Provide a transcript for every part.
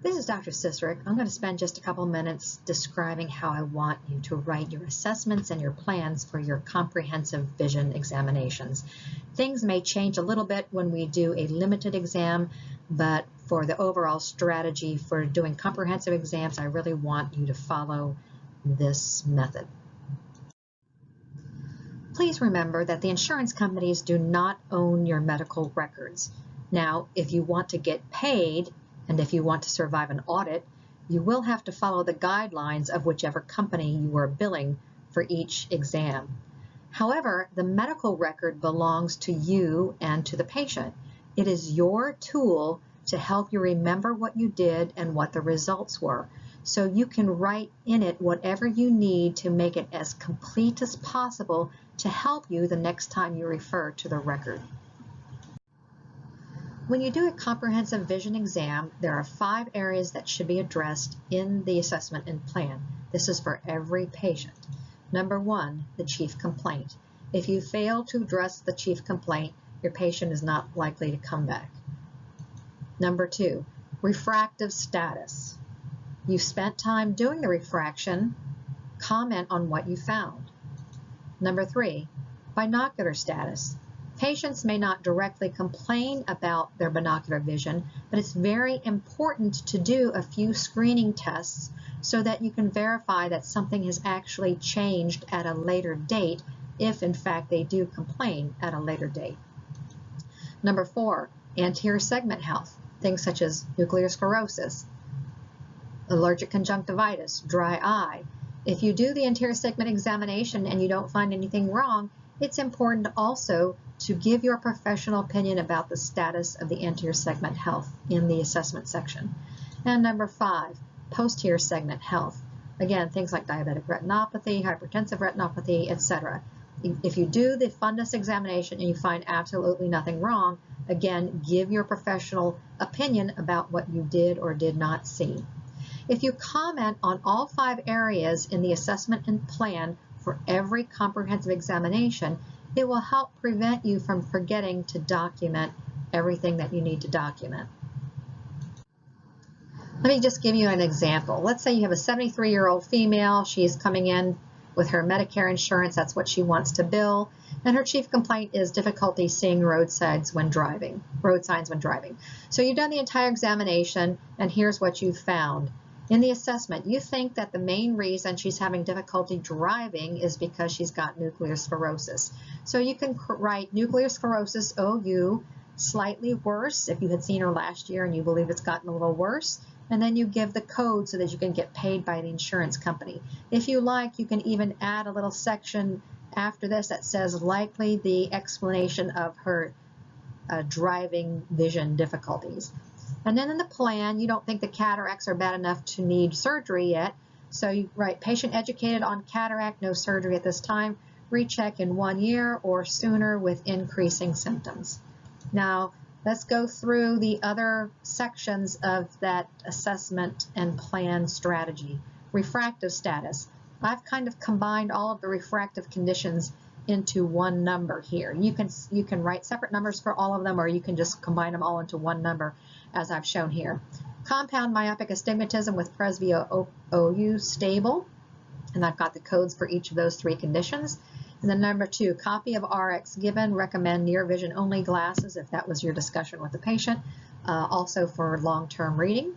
This is Dr. Cieserick. I'm going to spend just a couple minutes describing how I want you to write your assessments and your plans for your comprehensive vision examinations. Things may change a little bit when we do a limited exam, but for the overall strategy for doing comprehensive exams, I really want you to follow this method. Please remember that the insurance companies do not own your medical records. Now, if you want to get paid, and if you want to survive an audit, you will have to follow the guidelines of whichever company you are billing for each exam. However, the medical record belongs to you and to the patient. It is your tool to help you remember what you did and what the results were. So you can write in it whatever you need to make it as complete as possible to help you the next time you refer to the record. When you do a comprehensive vision exam, there are 5 areas that should be addressed in the assessment and plan. This is for every patient. Number 1, the chief complaint. If you fail to address the chief complaint, your patient is not likely to come back. Number 2, refractive status. You spent time doing the refraction, comment on what you found. Number 3, binocular status. Patients may not directly complain about their binocular vision, but it's very important to do a few screening tests so that you can verify that something has actually changed at a later date, if in fact they do complain at a later date. Number 4, anterior segment health, things such as nuclear sclerosis, allergic conjunctivitis, dry eye. If you do the anterior segment examination and you don't find anything wrong, it's important also to give your professional opinion about the status of the anterior segment health in the assessment section. And number 5, posterior segment health. Again, things like diabetic retinopathy, hypertensive retinopathy, etc. If you do the fundus examination and you find absolutely nothing wrong, again, give your professional opinion about what you did or did not see. If you comment on all 5 areas in the assessment and plan for every comprehensive examination, it will help prevent you from forgetting to document everything that you need to document. Let me just give you an example. Let's say you have a 73-year-old female. She's coming in with her Medicare insurance. That's what she wants to bill. And her chief complaint is difficulty seeing road signs when driving. So you've done the entire examination, and here's what you've found. In the assessment, you think that the main reason she's having difficulty driving is because she's got nuclear sclerosis. So you can write nuclear sclerosis, OU, slightly worse if you had seen her last year and you believe it's gotten a little worse. And then you give the code so that you can get paid by the insurance company. If you like, you can even add a little section after this that says likely the explanation of her driving vision difficulties. And then in the plan, you don't think the cataracts are bad enough to need surgery yet. So you write patient educated on cataract, no surgery at this time, recheck in 1 year or sooner with increasing symptoms. Now, let's go through the other sections of that assessment and plan strategy. Refractive status. I've kind of combined all of the refractive conditions into one number here. You can write separate numbers for all of them, or you can just combine them all into one number, as I've shown here. Compound myopic astigmatism with presbyo OU stable, and I've got the codes for each of those 3 conditions. And then number 2, copy of RX given, recommend near vision only glasses if that was your discussion with the patient, also for long-term reading.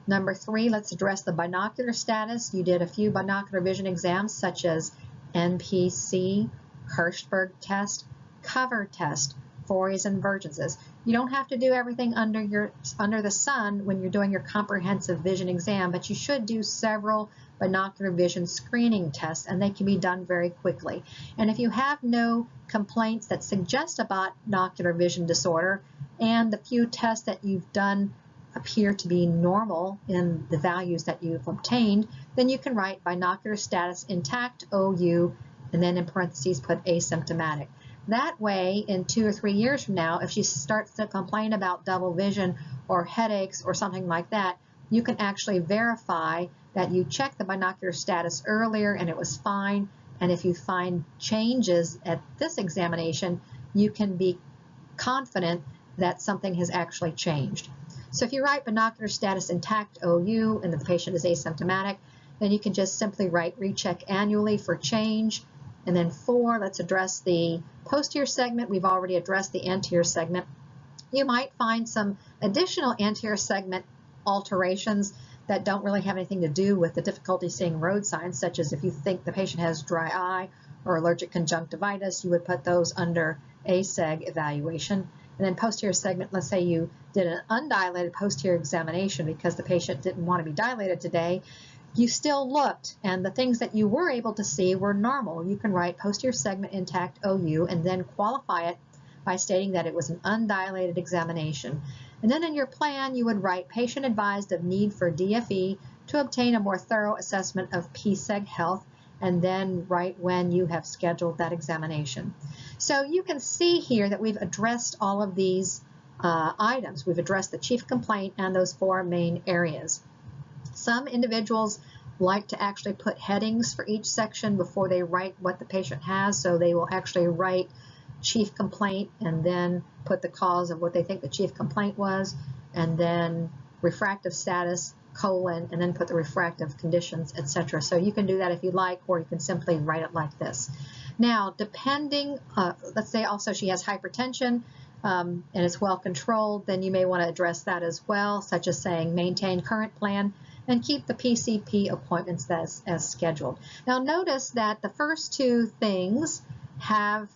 Number 3, let's address the binocular status. You did a few binocular vision exams such as NPC, Hirschberg test, cover test, Fories and Vergences. You don't have to do everything under the sun when you're doing your comprehensive vision exam, but you should do several binocular vision screening tests, and they can be done very quickly. And if you have no complaints that suggest a binocular vision disorder, and the few tests that you've done appear to be normal in the values that you've obtained, then you can write binocular status intact OU, and then in parentheses put asymptomatic. That way, in 2 or 3 years from now, if she starts to complain about double vision or headaches or something like that, you can actually verify that you checked the binocular status earlier and it was fine. And if you find changes at this examination, you can be confident that something has actually changed. So if you write binocular status intact OU and the patient is asymptomatic, then you can just simply write recheck annually for change. And then 4, let's address the posterior segment. We've already addressed the anterior segment. You might find some additional anterior segment alterations that don't really have anything to do with the difficulty seeing road signs, such as if you think the patient has dry eye or allergic conjunctivitis, you would put those under ASEG evaluation. And then posterior segment, let's say you did an undilated posterior examination because the patient didn't want to be dilated today. You still looked, and the things that you were able to see were normal. You can write posterior segment intact OU and then qualify it by stating that it was an undilated examination. And then in your plan, you would write patient advised of need for DFE to obtain a more thorough assessment of PSEG health, and then write when you have scheduled that examination. So you can see here that we've addressed all of these items. We've addressed the chief complaint and those 4 main areas. Some individuals like to actually put headings for each section before they write what the patient has, so they will actually write chief complaint and then put the cause of what they think the chief complaint was, and then refractive status, colon, and then put the refractive conditions, etc. So you can do that if you like, or you can simply write it like this. Now, depending, let's say also she has hypertension and it's well controlled, then you may want to address that as well, such as saying maintain current plan and keep the PCP appointments as scheduled. Now notice that the first 2 things have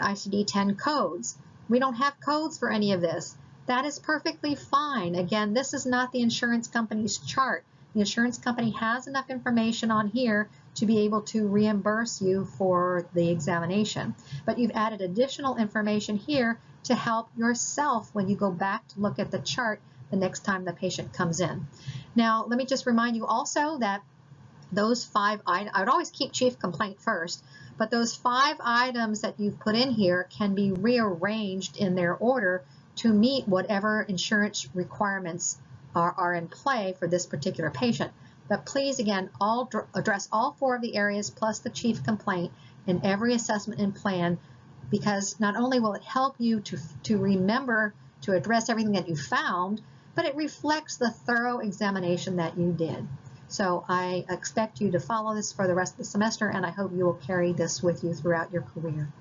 ICD-10 codes. We don't have codes for any of this. That is perfectly fine. Again, this is not the insurance company's chart. The insurance company has enough information on here to be able to reimburse you for the examination. But you've added additional information here to help yourself when you go back to look at the chart the next time the patient comes in. Now, let me just remind you also that those 5 items, I would always keep chief complaint first, but those 5 items that you've put in here can be rearranged in their order to meet whatever insurance requirements are in play for this particular patient. But please, again, address all 4 of the areas plus the chief complaint in every assessment and plan, because not only will it help you to remember to address everything that you found, but it reflects the thorough examination that you did. So I expect you to follow this for the rest of the semester, and I hope you will carry this with you throughout your career.